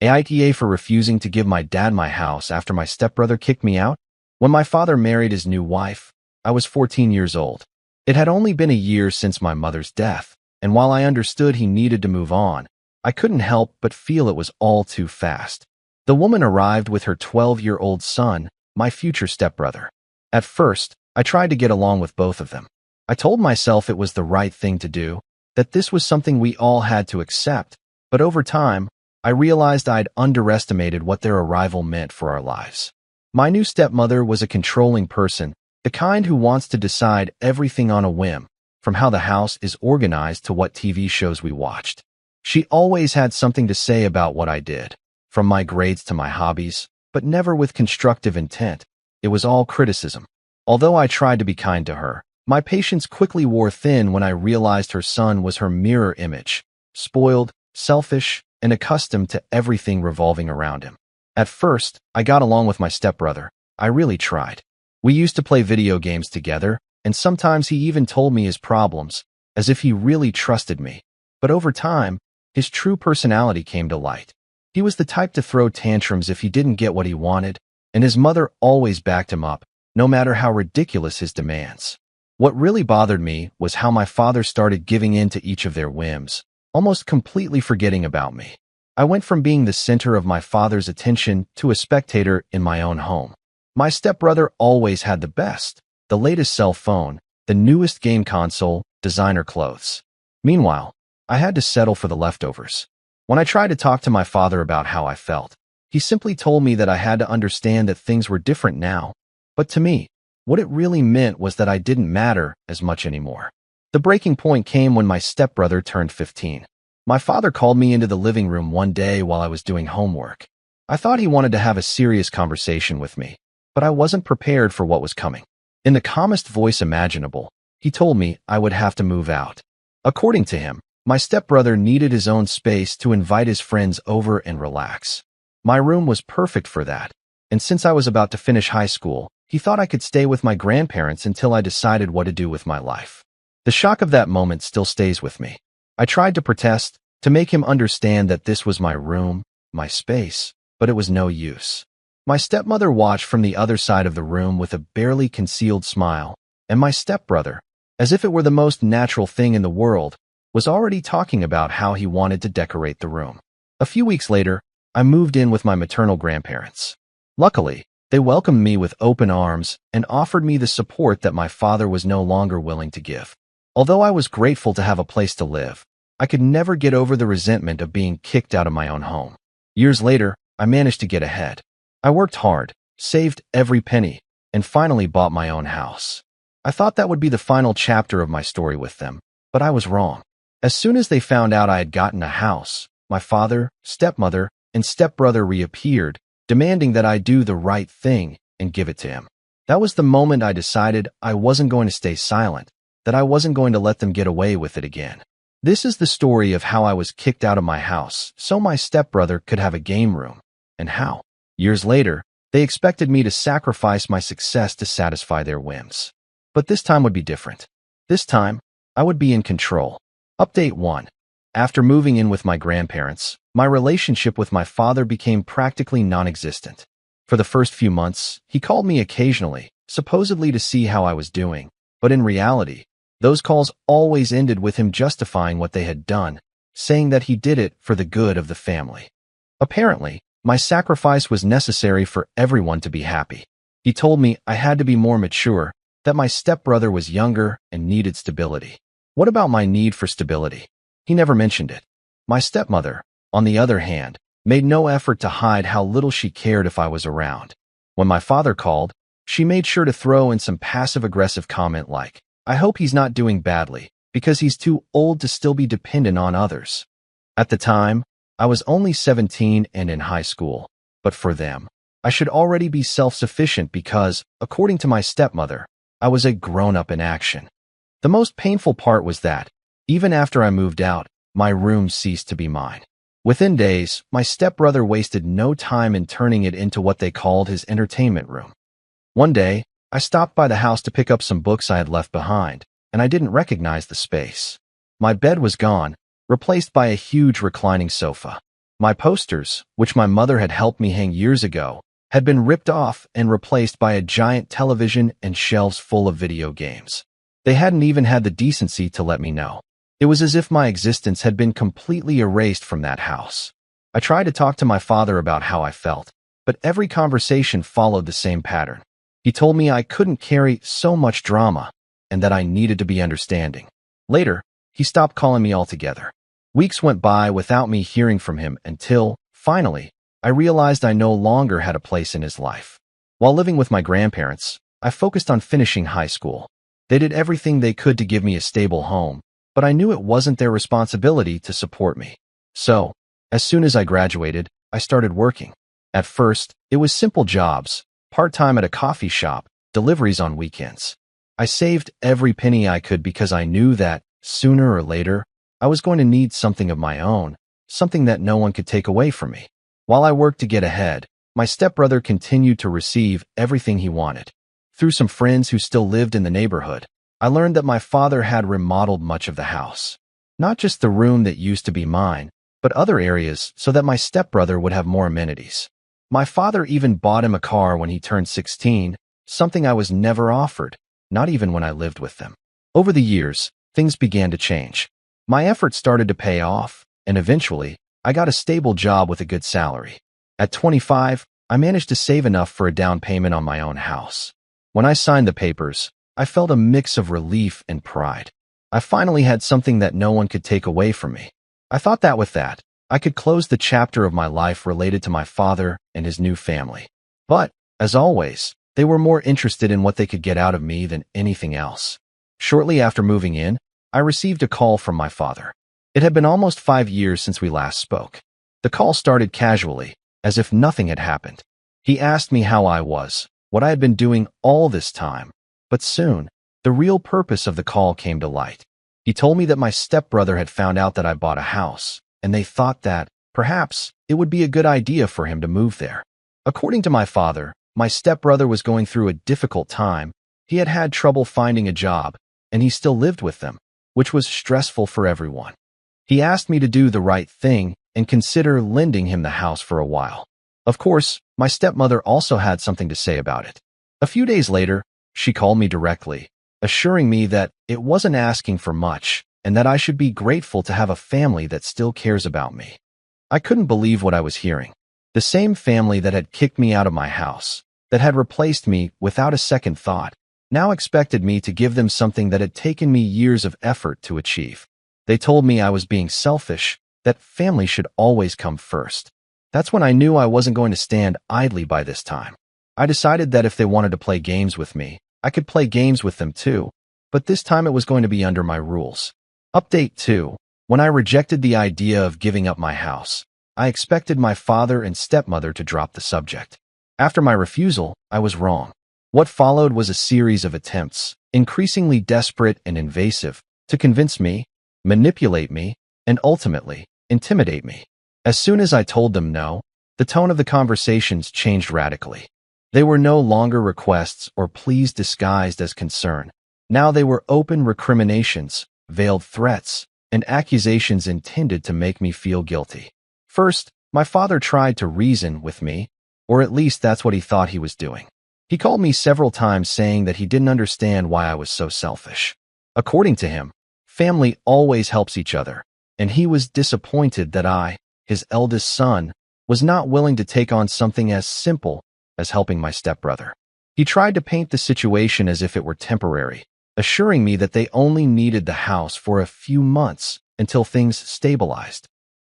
AITA for refusing to give my dad my house after my stepbrother kicked me out. When my father married his new wife, I was 14 years old. It had only been a year since my mother's death, and while I understood he needed to move on, I couldn't help but feel it was all too fast. The woman arrived with her 12-year-old son, my future stepbrother. At first, I tried to get along with both of them. I told myself it was the right thing to do, that this was something we all had to accept, but over time, I realized I'd underestimated what their arrival meant for our lives. My new stepmother was a controlling person, the kind who wants to decide everything on a whim, from how the house is organized to what TV shows we watched. She always had something to say about what I did, from my grades to my hobbies, but never with constructive intent. It was all criticism. Although I tried to be kind to her, my patience quickly wore thin when I realized her son was her mirror image, spoiled, selfish, and accustomed to everything revolving around him. At first, I got along with my stepbrother. I really tried. We used to play video games together, and sometimes he even told me his problems, as if he really trusted me. But over time, his true personality came to light. He was the type to throw tantrums if he didn't get what he wanted, and his mother always backed him up, no matter how ridiculous his demands. What really bothered me was how my father started giving in to each of their whims, almost completely forgetting about me. I went from being the center of my father's attention to a spectator in my own home. My stepbrother always had the best, the latest cell phone, the newest game console, designer clothes. Meanwhile, I had to settle for the leftovers. When I tried to talk to my father about how I felt, he simply told me that I had to understand that things were different now. But to me, what it really meant was that I didn't matter as much anymore. The breaking point came when my stepbrother turned 15. My father called me into the living room one day while I was doing homework. I thought he wanted to have a serious conversation with me, but I wasn't prepared for what was coming. In the calmest voice imaginable, he told me I would have to move out. According to him, my stepbrother needed his own space to invite his friends over and relax. My room was perfect for that, and since I was about to finish high school, he thought I could stay with my grandparents until I decided what to do with my life. The shock of that moment still stays with me. I tried to protest, to make him understand that this was my room, my space, but it was no use. My stepmother watched from the other side of the room with a barely concealed smile, and my stepbrother, as if it were the most natural thing in the world, was already talking about how he wanted to decorate the room. A few weeks later, I moved in with my maternal grandparents. Luckily, they welcomed me with open arms and offered me the support that my father was no longer willing to give. Although I was grateful to have a place to live, I could never get over the resentment of being kicked out of my own home. Years later, I managed to get ahead. I worked hard, saved every penny, and finally bought my own house. I thought that would be the final chapter of my story with them, but I was wrong. As soon as they found out I had gotten a house, my father, stepmother, and stepbrother reappeared, demanding that I do the right thing and give it to him. That was the moment I decided I wasn't going to stay silent, that I wasn't going to let them get away with it again. This is the story of how I was kicked out of my house so my stepbrother could have a game room, and how, years later, they expected me to sacrifice my success to satisfy their whims. But this time would be different. This time, I would be in control. Update 1. After moving in with my grandparents, my relationship with my father became practically non-existent. For the first few months, he called me occasionally, supposedly to see how I was doing, but in reality, those calls always ended with him justifying what they had done, saying that he did it for the good of the family. Apparently, my sacrifice was necessary for everyone to be happy. He told me I had to be more mature, that my stepbrother was younger and needed stability. What about my need for stability? He never mentioned it. My stepmother, on the other hand, made no effort to hide how little she cared if I was around. When my father called, she made sure to throw in some passive-aggressive comment like, "I hope he's not doing badly, because he's too old to still be dependent on others." At the time, I was only 17 and in high school, but for them, I should already be self-sufficient because, according to my stepmother, I was a grown-up in action. The most painful part was that, even after I moved out, my room ceased to be mine. Within days, my stepbrother wasted no time in turning it into what they called his entertainment room. One day, I stopped by the house to pick up some books I had left behind, and I didn't recognize the space. My bed was gone, replaced by a huge reclining sofa. My posters, which my mother had helped me hang years ago, had been ripped off and replaced by a giant television and shelves full of video games. They hadn't even had the decency to let me know. It was as if my existence had been completely erased from that house. I tried to talk to my father about how I felt, but every conversation followed the same pattern. He told me I couldn't carry so much drama and that I needed to be understanding. Later, he stopped calling me altogether. Weeks went by without me hearing from him until, finally, I realized I no longer had a place in his life. While living with my grandparents, I focused on finishing high school. They did everything they could to give me a stable home, but I knew it wasn't their responsibility to support me. So, as soon as I graduated, I started working. At first, it was simple jobs, part-time at a coffee shop, deliveries on weekends. I saved every penny I could because I knew that, sooner or later, I was going to need something of my own, something that no one could take away from me. While I worked to get ahead, my stepbrother continued to receive everything he wanted. Through some friends who still lived in the neighborhood, I learned that my father had remodeled much of the house. Not just the room that used to be mine, but other areas so that my stepbrother would have more amenities. My father even bought him a car when he turned 16, something I was never offered, not even when I lived with them. Over the years, things began to change. My efforts started to pay off, and eventually, I got a stable job with a good salary. At 25, I managed to save enough for a down payment on my own house. When I signed the papers, I felt a mix of relief and pride. I finally had something that no one could take away from me. I thought that with that, I could close the chapter of my life related to my father and his new family. But, as always, they were more interested in what they could get out of me than anything else. Shortly after moving in, I received a call from my father. It had been almost 5 years since we last spoke. The call started casually, as if nothing had happened. He asked me how I was, what I had been doing all this time. But soon, the real purpose of the call came to light. He told me that my stepbrother had found out that I bought a house, and they thought that, perhaps, it would be a good idea for him to move there. According to my father, my stepbrother was going through a difficult time. He had had trouble finding a job, and he still lived with them, which was stressful for everyone. He asked me to do the right thing and consider lending him the house for a while. Of course, my stepmother also had something to say about it. A few days later, she called me directly, assuring me that it wasn't asking for much and that I should be grateful to have a family that still cares about me. I couldn't believe what I was hearing. The same family that had kicked me out of my house, that had replaced me without a second thought, now expected me to give them something that had taken me years of effort to achieve. They told me I was being selfish, that family should always come first. That's when I knew I wasn't going to stand idly by this time. I decided that if they wanted to play games with me, I could play games with them too, but this time it was going to be under my rules. Update 2. When I rejected the idea of giving up my house, I expected my father and stepmother to drop the subject. After my refusal, I was wrong. What followed was a series of attempts, increasingly desperate and invasive, to convince me, manipulate me, and ultimately, intimidate me. As soon as I told them no, the tone of the conversations changed radically. They were no longer requests or pleas disguised as concern. Now they were open recriminations, veiled threats, and accusations intended to make me feel guilty. First, my father tried to reason with me, or at least that's what he thought he was doing. He called me several times saying that he didn't understand why I was so selfish. According to him, family always helps each other, and he was disappointed that I, his eldest son, was not willing to take on something as simple as helping my stepbrother. He tried to paint the situation as if it were temporary, assuring me that they only needed the house for a few months until things stabilized.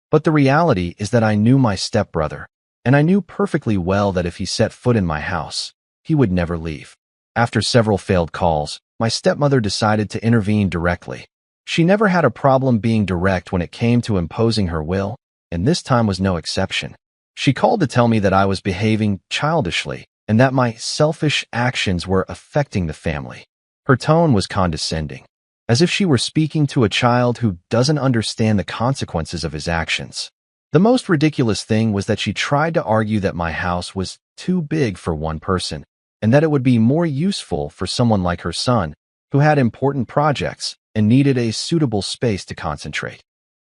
But the reality is that I knew my stepbrother, and I knew perfectly well that if he set foot in my house, he would never leave. After several failed calls, my stepmother decided to intervene directly. She never had a problem being direct when it came to imposing her will, and this time was no exception. She called to tell me that I was behaving childishly and that my selfish actions were affecting the family. Her tone was condescending, as if she were speaking to a child who doesn't understand the consequences of his actions. The most ridiculous thing was that she tried to argue that my house was too big for one person and that it would be more useful for someone like her son, who had important projects and needed a suitable space to concentrate.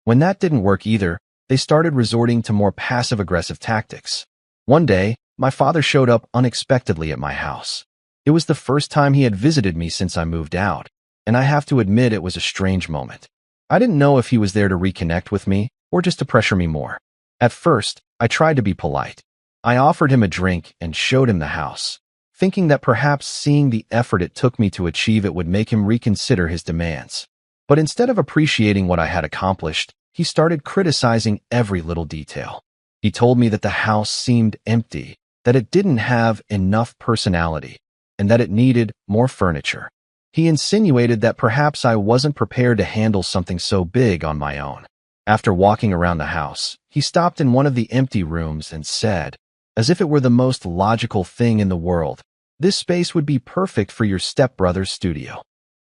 When that didn't work either, they started resorting to more passive-aggressive tactics. One day, my father showed up unexpectedly at my house. It was the first time he had visited me since I moved out, and I have to admit it was a strange moment. I didn't know if he was there to reconnect with me or just to pressure me more. At first, I tried to be polite. I offered him a drink and showed him the house, thinking that perhaps seeing the effort it took me to achieve it would make him reconsider his demands. But instead of appreciating what I had accomplished, he started criticizing every little detail. He told me that the house seemed empty, that it didn't have enough personality, and that it needed more furniture. He insinuated that perhaps I wasn't prepared to handle something so big on my own. After walking around the house, he stopped in one of the empty rooms and said, as if it were the most logical thing in the world, "This space would be perfect for your stepbrother's studio."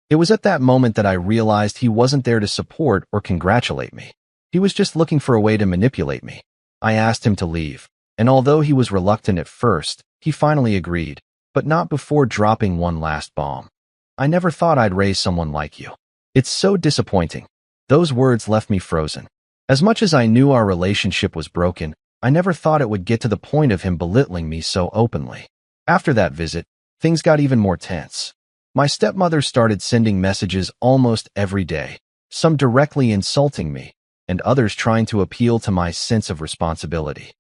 It was at that moment that I realized he wasn't there to support or congratulate me. He was just looking for a way to manipulate me. I asked him to leave, and although he was reluctant at first, he finally agreed, but not before dropping one last bomb. "I never thought I'd raise someone like you. It's so disappointing." Those words left me frozen. As much as I knew our relationship was broken, I never thought it would get to the point of him belittling me so openly. After that visit, things got even more tense. My stepmother started sending messages almost every day, some directly insulting me, and others trying to appeal to my sense of responsibility.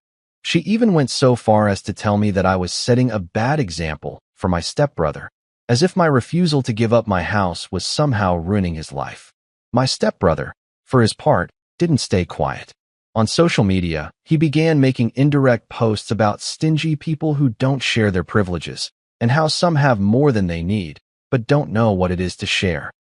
She even went so far as to tell me that I was setting a bad example for my stepbrother, as if my refusal to give up my house was somehow ruining his life. My stepbrother, for his part, didn't stay quiet. On social media, he began making indirect posts about stingy people who don't share their privileges, and how some have more than they need, but don't know what it is to share.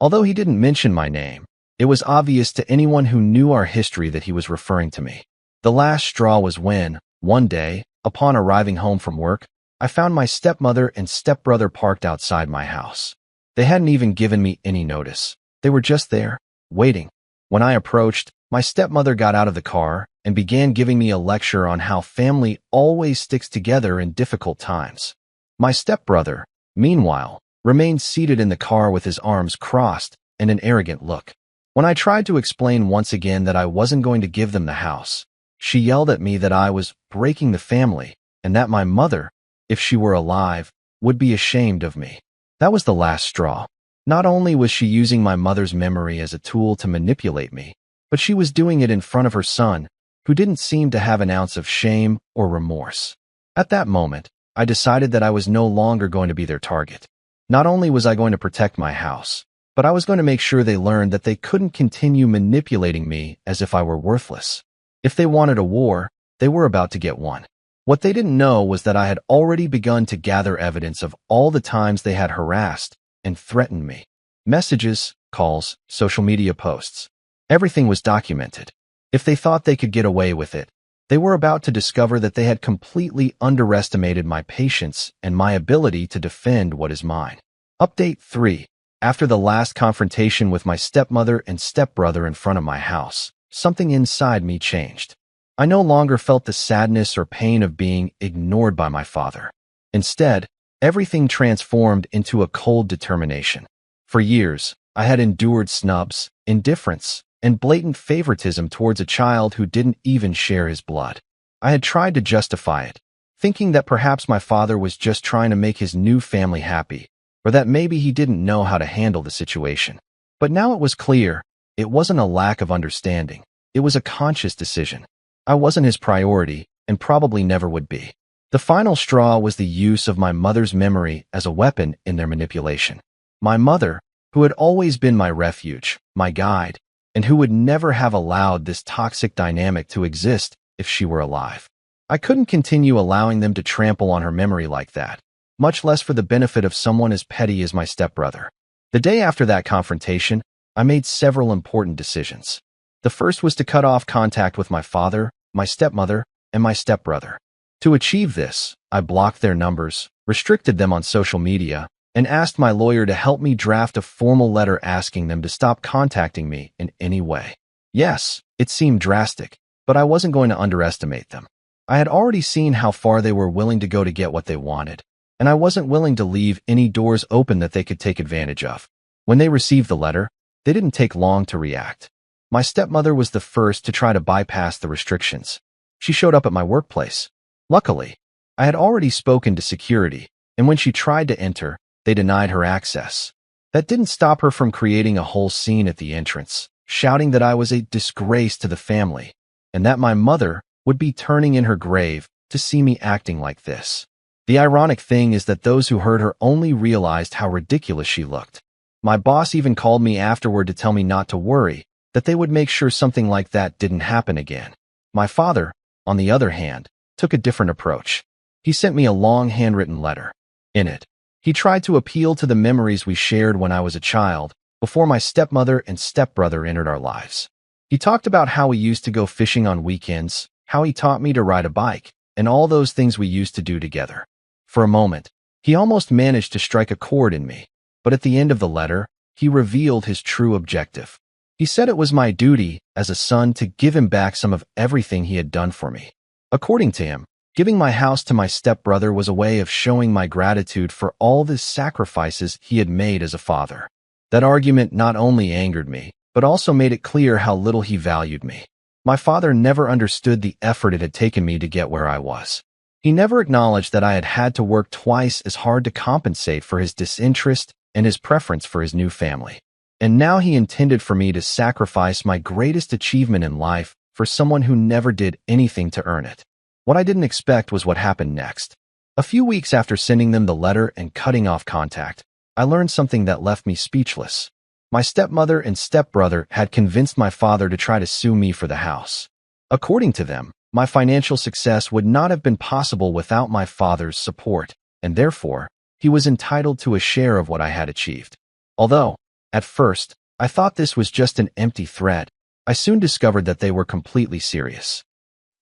Although he didn't mention my name, it was obvious to anyone who knew our history that he was referring to me. The last straw was when, one day, upon arriving home from work, I found my stepmother and stepbrother parked outside my house. They hadn't even given me any notice. They were just there, waiting. When I approached, my stepmother got out of the car and began giving me a lecture on how family always sticks together in difficult times. My stepbrother, meanwhile, remained seated in the car with his arms crossed and an arrogant look. When I tried to explain once again that I wasn't going to give them the house, she yelled at me that I was breaking the family and that my mother, if she were alive, would be ashamed of me. That was the last straw. Not only was she using my mother's memory as a tool to manipulate me, but she was doing it in front of her son, who didn't seem to have an ounce of shame or remorse. At that moment, I decided that I was no longer going to be their target. Not only was I going to protect my house, but I was going to make sure they learned that they couldn't continue manipulating me as if I were worthless. If they wanted a war, they were about to get one. What they didn't know was that I had already begun to gather evidence of all the times they had harassed and threatened me. Messages, calls, social media posts. Everything was documented. If they thought they could get away with it, they were about to discover that they had completely underestimated my patience and my ability to defend what is mine. Update 3. After the last confrontation with my stepmother and stepbrother in front of my house, something inside me changed. I no longer felt the sadness or pain of being ignored by my father. Instead, everything transformed into a cold determination. For years, I had endured snubs, indifference, and blatant favoritism towards a child who didn't even share his blood. I had tried to justify it, thinking that perhaps my father was just trying to make his new family happy, or that maybe he didn't know how to handle the situation. But now it was clear, it wasn't a lack of understanding. It was a conscious decision. I wasn't his priority, and probably never would be. The final straw was the use of my mother's memory as a weapon in their manipulation. My mother, who had always been my refuge, my guide, and who would never have allowed this toxic dynamic to exist if she were alive. I couldn't continue allowing them to trample on her memory like that, much less for the benefit of someone as petty as my stepbrother. The day after that confrontation, I made several important decisions. The first was to cut off contact with my father, my stepmother, and my stepbrother. To achieve this, I blocked their numbers, restricted them on social media, and asked my lawyer to help me draft a formal letter asking them to stop contacting me in any way. Yes, it seemed drastic, but I wasn't going to underestimate them. I had already seen how far they were willing to go to get what they wanted, and I wasn't willing to leave any doors open that they could take advantage of. When they received the letter, they didn't take long to react. My stepmother was the first to try to bypass the restrictions. She showed up at my workplace. Luckily, I had already spoken to security, and when she tried to enter, they denied her access. That didn't stop her from creating a whole scene at the entrance, shouting that I was a disgrace to the family, and that my mother would be turning in her grave to see me acting like this. The ironic thing is that those who heard her only realized how ridiculous she looked. My boss even called me afterward to tell me not to worry, that they would make sure something like that didn't happen again. My father, on the other hand, took a different approach. He sent me a long handwritten letter. In it, he tried to appeal to the memories we shared when I was a child, before my stepmother and stepbrother entered our lives. He talked about how we used to go fishing on weekends, how he taught me to ride a bike, and all those things we used to do together. For a moment, he almost managed to strike a chord in me, but at the end of the letter, he revealed his true objective. He said it was my duty as a son to give him back some of everything he had done for me. According to him, giving my house to my stepbrother was a way of showing my gratitude for all the sacrifices he had made as a father. That argument not only angered me, but also made it clear how little he valued me. My father never understood the effort it had taken me to get where I was. He never acknowledged that I had had to work twice as hard to compensate for his disinterest and his preference for his new family. And now he intended for me to sacrifice my greatest achievement in life for someone who never did anything to earn it. What I didn't expect was what happened next. A few weeks after sending them the letter and cutting off contact, I learned something that left me speechless. My stepmother and stepbrother had convinced my father to try to sue me for the house. According to them, my financial success would not have been possible without my father's support, and therefore, he was entitled to a share of what I had achieved. Although, at first, I thought this was just an empty threat, I soon discovered that they were completely serious.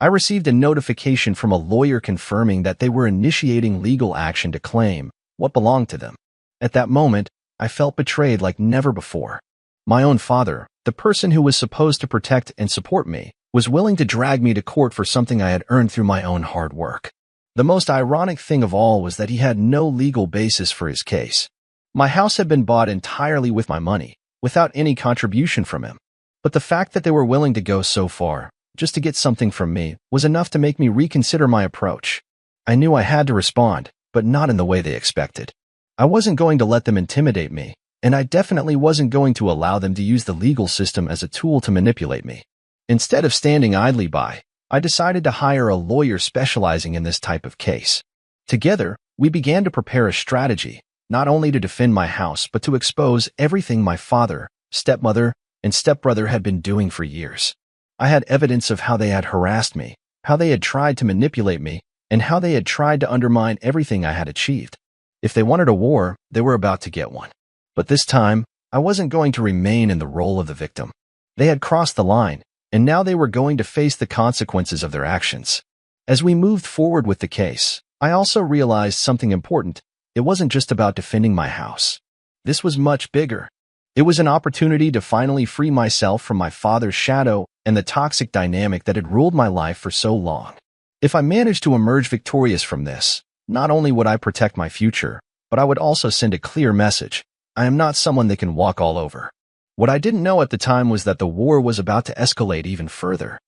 I received a notification from a lawyer confirming that they were initiating legal action to claim what belonged to them. At that moment, I felt betrayed like never before. My own father, the person who was supposed to protect and support me, was willing to drag me to court for something I had earned through my own hard work. The most ironic thing of all was that he had no legal basis for his case. My house had been bought entirely with my money, without any contribution from him. But the fact that they were willing to go so far, just to get something from me, was enough to make me reconsider my approach. I knew I had to respond, but not in the way they expected. I wasn't going to let them intimidate me, and I definitely wasn't going to allow them to use the legal system as a tool to manipulate me. Instead of standing idly by, I decided to hire a lawyer specializing in this type of case. Together, we began to prepare a strategy, not only to defend my house, but to expose everything my father, stepmother, and stepbrother had been doing for years. I had evidence of how they had harassed me, how they had tried to manipulate me, and how they had tried to undermine everything I had achieved. If they wanted a war, they were about to get one. But this time, I wasn't going to remain in the role of the victim. They had crossed the line, and now they were going to face the consequences of their actions. As we moved forward with the case, I also realized something important. It wasn't just about defending my house. This was much bigger. It was an opportunity to finally free myself from my father's shadow and the toxic dynamic that had ruled my life for so long. If I managed to emerge victorious from this, not only would I protect my future, but I would also send a clear message. I am not someone they can walk all over. What I didn't know at the time was that the war was about to escalate even further.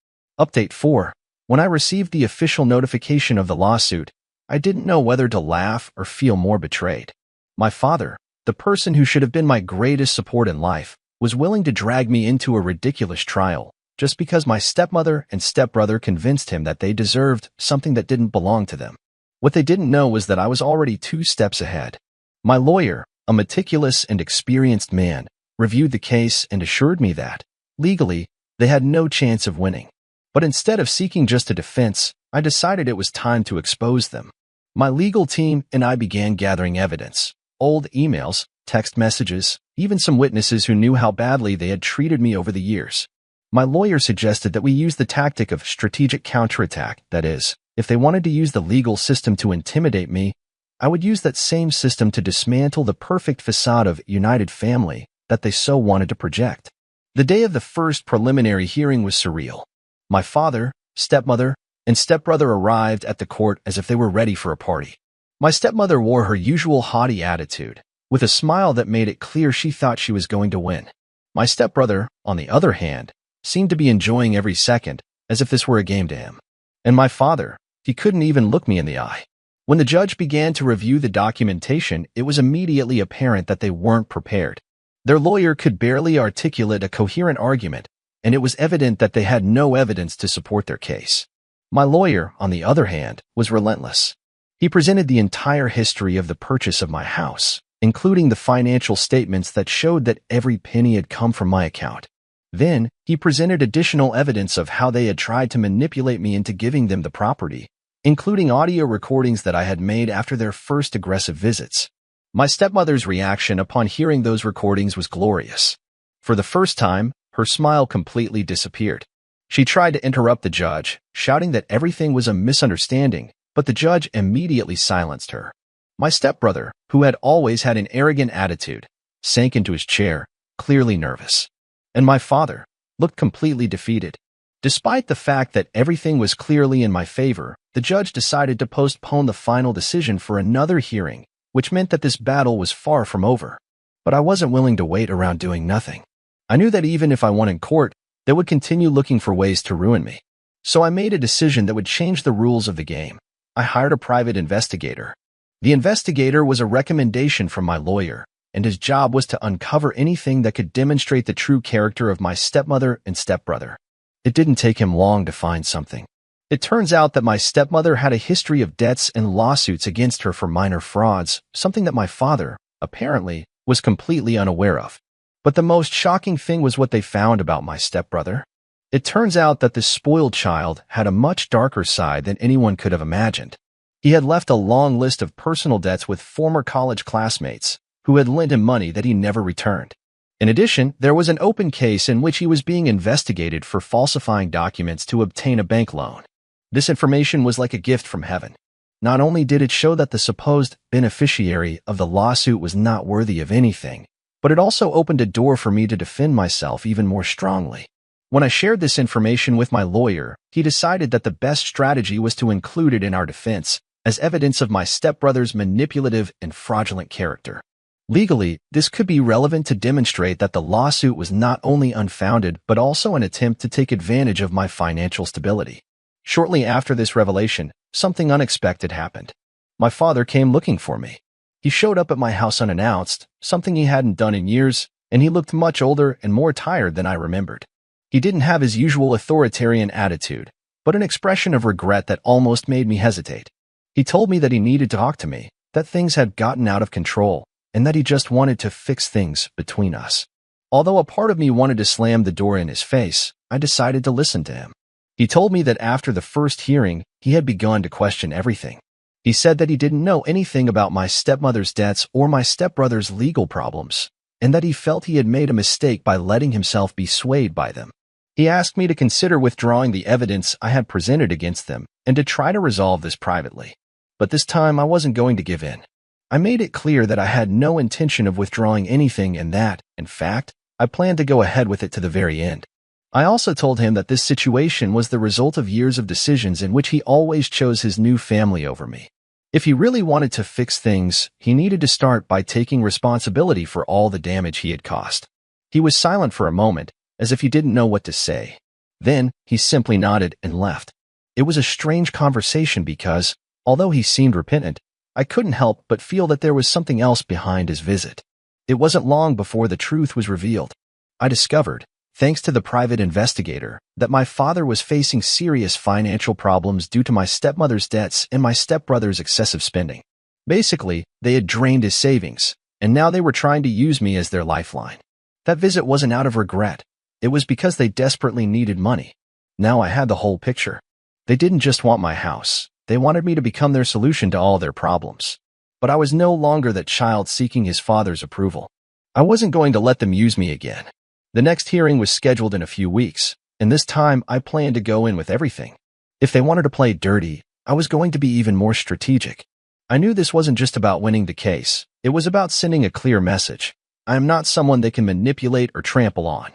Update 4. When I received the official notification of the lawsuit, I didn't know whether to laugh or feel more betrayed. My father, the person who should have been my greatest support in life, was willing to drag me into a ridiculous trial, just because my stepmother and stepbrother convinced him that they deserved something that didn't belong to them. What they didn't know was that I was already 2 steps ahead. My lawyer, a meticulous and experienced man, reviewed the case and assured me that, legally, they had no chance of winning. But instead of seeking just a defense, I decided it was time to expose them. My legal team and I began gathering evidence, old emails, text messages, even some witnesses who knew how badly they had treated me over the years. My lawyer suggested that we use the tactic of strategic counterattack, that is, if they wanted to use the legal system to intimidate me, I would use that same system to dismantle the perfect facade of united family that they so wanted to project. The day of the first preliminary hearing was surreal. My father, stepmother, and stepbrother arrived at the court as if they were ready for a party. My stepmother wore her usual haughty attitude, with a smile that made it clear she thought she was going to win. My stepbrother, on the other hand, seemed to be enjoying every second, as if this were a game to him. And my father, he couldn't even look me in the eye. When the judge began to review the documentation, it was immediately apparent that they weren't prepared. Their lawyer could barely articulate a coherent argument, and it was evident that they had no evidence to support their case. My lawyer, on the other hand, was relentless. He presented the entire history of the purchase of my house, including the financial statements that showed that every penny had come from my account. Then, he presented additional evidence of how they had tried to manipulate me into giving them the property, including audio recordings that I had made after their first aggressive visits. My stepmother's reaction upon hearing those recordings was glorious. For the first time, her smile completely disappeared. She tried to interrupt the judge, shouting that everything was a misunderstanding, but the judge immediately silenced her. My stepbrother, who had always had an arrogant attitude, sank into his chair, clearly nervous. And my father looked completely defeated. Despite the fact that everything was clearly in my favor, the judge decided to postpone the final decision for another hearing, which meant that this battle was far from over. But I wasn't willing to wait around doing nothing. I knew that even if I won in court, they would continue looking for ways to ruin me. So I made a decision that would change the rules of the game. I hired a private investigator. The investigator was a recommendation from my lawyer, and his job was to uncover anything that could demonstrate the true character of my stepmother and stepbrother. It didn't take him long to find something. It turns out that my stepmother had a history of debts and lawsuits against her for minor frauds, something that my father, apparently, was completely unaware of. But the most shocking thing was what they found about my stepbrother. It turns out that this spoiled child had a much darker side than anyone could have imagined. He had left a long list of personal debts with former college classmates who had lent him money that he never returned. In addition, there was an open case in which he was being investigated for falsifying documents to obtain a bank loan. This information was like a gift from heaven. Not only did it show that the supposed beneficiary of the lawsuit was not worthy of anything, but it also opened a door for me to defend myself even more strongly. When I shared this information with my lawyer, he decided that the best strategy was to include it in our defense as evidence of my stepbrother's manipulative and fraudulent character. Legally, this could be relevant to demonstrate that the lawsuit was not only unfounded but also an attempt to take advantage of my financial stability. Shortly after this revelation, something unexpected happened. My father came looking for me. He showed up at my house unannounced, something he hadn't done in years, and he looked much older and more tired than I remembered. He didn't have his usual authoritarian attitude, but an expression of regret that almost made me hesitate. He told me that he needed to talk to me, that things had gotten out of control, and that he just wanted to fix things between us. Although a part of me wanted to slam the door in his face, I decided to listen to him. He told me that after the first hearing, he had begun to question everything. He said that he didn't know anything about my stepmother's debts or my stepbrother's legal problems, and that he felt he had made a mistake by letting himself be swayed by them. He asked me to consider withdrawing the evidence I had presented against them and to try to resolve this privately. But this time I wasn't going to give in. I made it clear that I had no intention of withdrawing anything and that, in fact, I planned to go ahead with it to the very end. I also told him that this situation was the result of years of decisions in which he always chose his new family over me. If he really wanted to fix things, he needed to start by taking responsibility for all the damage he had caused. He was silent for a moment, as if he didn't know what to say. Then, he simply nodded and left. It was a strange conversation because, although he seemed repentant, I couldn't help but feel that there was something else behind his visit. It wasn't long before the truth was revealed. I discovered, thanks to the private investigator, that my father was facing serious financial problems due to my stepmother's debts and my stepbrother's excessive spending. Basically, they had drained his savings, and now they were trying to use me as their lifeline. That visit wasn't out of regret. It was because they desperately needed money. Now I had the whole picture. They didn't just want my house. They wanted me to become their solution to all their problems. But I was no longer that child seeking his father's approval. I wasn't going to let them use me again. The next hearing was scheduled in a few weeks, and this time I planned to go in with everything. If they wanted to play dirty, I was going to be even more strategic. I knew this wasn't just about winning the case. It was about sending a clear message. I am not someone they can manipulate or trample on.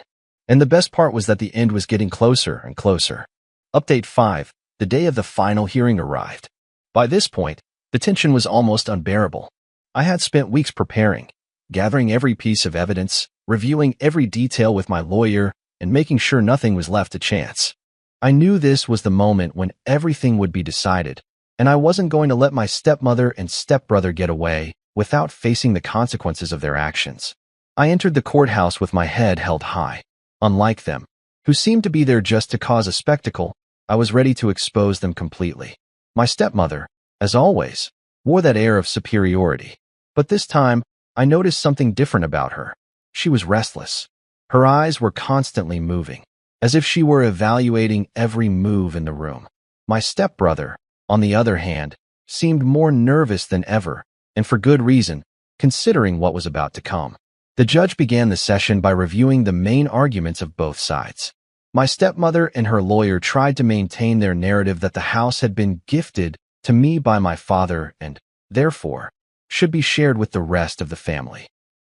And the best part was that the end was getting closer and closer. Update 5. The day of the final hearing arrived. By this point, the tension was almost unbearable. I had spent weeks preparing, gathering every piece of evidence, reviewing every detail with my lawyer, and making sure nothing was left to chance. I knew this was the moment when everything would be decided, and I wasn't going to let my stepmother and stepbrother get away without facing the consequences of their actions. I entered the courthouse with my head held high. Unlike them, who seemed to be there just to cause a spectacle, I was ready to expose them completely. My stepmother, as always, wore that air of superiority. But this time, I noticed something different about her. She was restless. Her eyes were constantly moving, as if she were evaluating every move in the room. My stepbrother, on the other hand, seemed more nervous than ever, and for good reason, considering what was about to come. The judge began the session by reviewing the main arguments of both sides. My stepmother and her lawyer tried to maintain their narrative that the house had been gifted to me by my father and, therefore, should be shared with the rest of the family.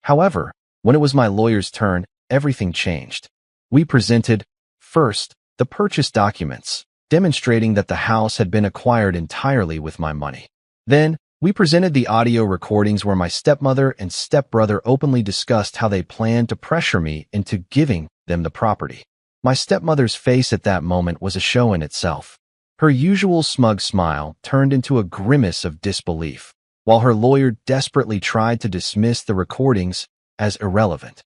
However, when it was my lawyer's turn, everything changed. We presented, first, the purchase documents, demonstrating that the house had been acquired entirely with my money. Then, we presented the audio recordings where my stepmother and stepbrother openly discussed how they planned to pressure me into giving them the property. My stepmother's face at that moment was a show in itself. Her usual smug smile turned into a grimace of disbelief, while her lawyer desperately tried to dismiss the recordings as irrelevant.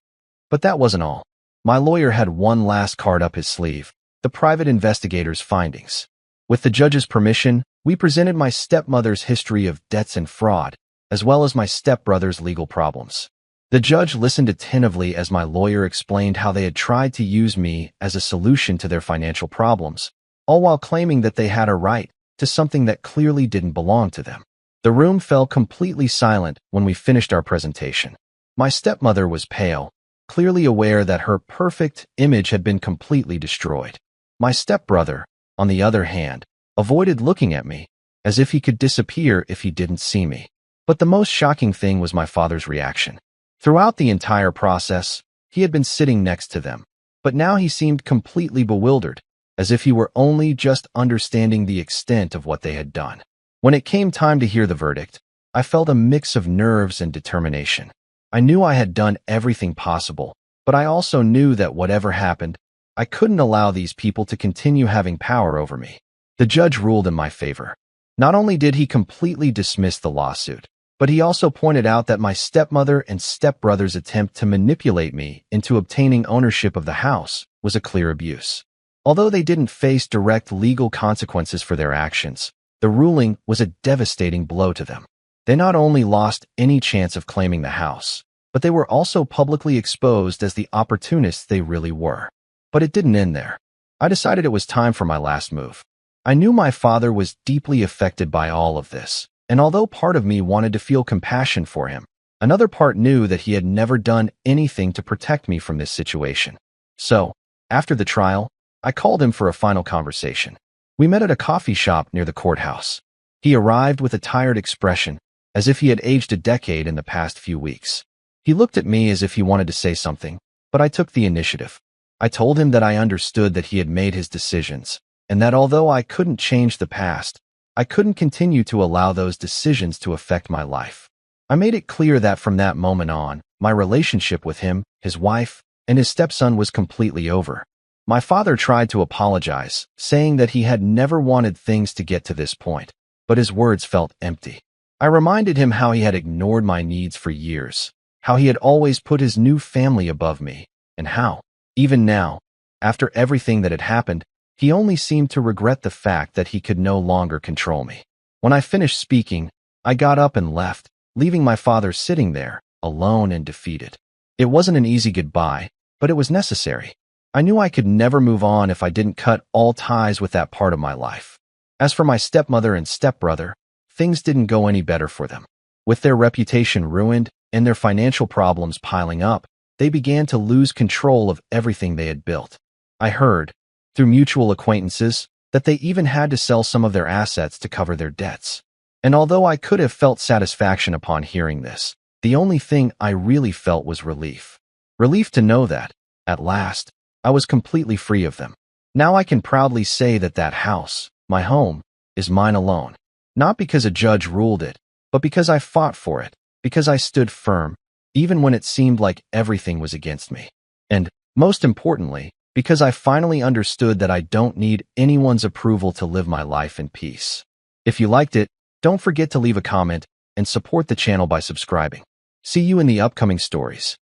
But that wasn't all. My lawyer had one last card up his sleeve, the private investigator's findings. With the judge's permission, we presented my stepmother's history of debts and fraud, as well as my stepbrother's legal problems. The judge listened attentively as my lawyer explained how they had tried to use me as a solution to their financial problems, all while claiming that they had a right to something that clearly didn't belong to them. The room fell completely silent when we finished our presentation. My stepmother was pale, clearly aware that her perfect image had been completely destroyed. My stepbrother, on the other hand, avoided looking at me, as if he could disappear if he didn't see me. But the most shocking thing was my father's reaction. Throughout the entire process, he had been sitting next to them, but now he seemed completely bewildered, as if he were only just understanding the extent of what they had done. When it came time to hear the verdict, I felt a mix of nerves and determination. I knew I had done everything possible, but I also knew that whatever happened, I couldn't allow these people to continue having power over me. The judge ruled in my favor. Not only did he completely dismiss the lawsuit, but he also pointed out that my stepmother and stepbrother's attempt to manipulate me into obtaining ownership of the house was a clear abuse. Although they didn't face direct legal consequences for their actions, the ruling was a devastating blow to them. They not only lost any chance of claiming the house, but they were also publicly exposed as the opportunists they really were. But it didn't end there. I decided it was time for my last move. I knew my father was deeply affected by all of this, and although part of me wanted to feel compassion for him, another part knew that he had never done anything to protect me from this situation. So, after the trial, I called him for a final conversation. We met at a coffee shop near the courthouse. He arrived with a tired expression, as if he had aged a decade in the past few weeks. He looked at me as if he wanted to say something, but I took the initiative. I told him that I understood that he had made his decisions, and that although I couldn't change the past, I couldn't continue to allow those decisions to affect my life. I made it clear that from that moment on, my relationship with him, his wife, and his stepson was completely over. My father tried to apologize, saying that he had never wanted things to get to this point, but his words felt empty. I reminded him how he had ignored my needs for years, how he had always put his new family above me, and how, even now, after everything that had happened, he only seemed to regret the fact that he could no longer control me. When I finished speaking, I got up and left, leaving my father sitting there, alone and defeated. It wasn't an easy goodbye, but it was necessary. I knew I could never move on if I didn't cut all ties with that part of my life. As for my stepmother and stepbrother, things didn't go any better for them. With their reputation ruined and their financial problems piling up, they began to lose control of everything they had built. I heard, through mutual acquaintances, that they even had to sell some of their assets to cover their debts. And although I could have felt satisfaction upon hearing this, the only thing I really felt was relief. Relief to know that, at last, I was completely free of them. Now I can proudly say that that house, my home, is mine alone. Not because a judge ruled it, but because I fought for it, because I stood firm, even when it seemed like everything was against me. And, most importantly, because I finally understood that I don't need anyone's approval to live my life in peace. If you liked it, don't forget to leave a comment and support the channel by subscribing. See you in the upcoming stories.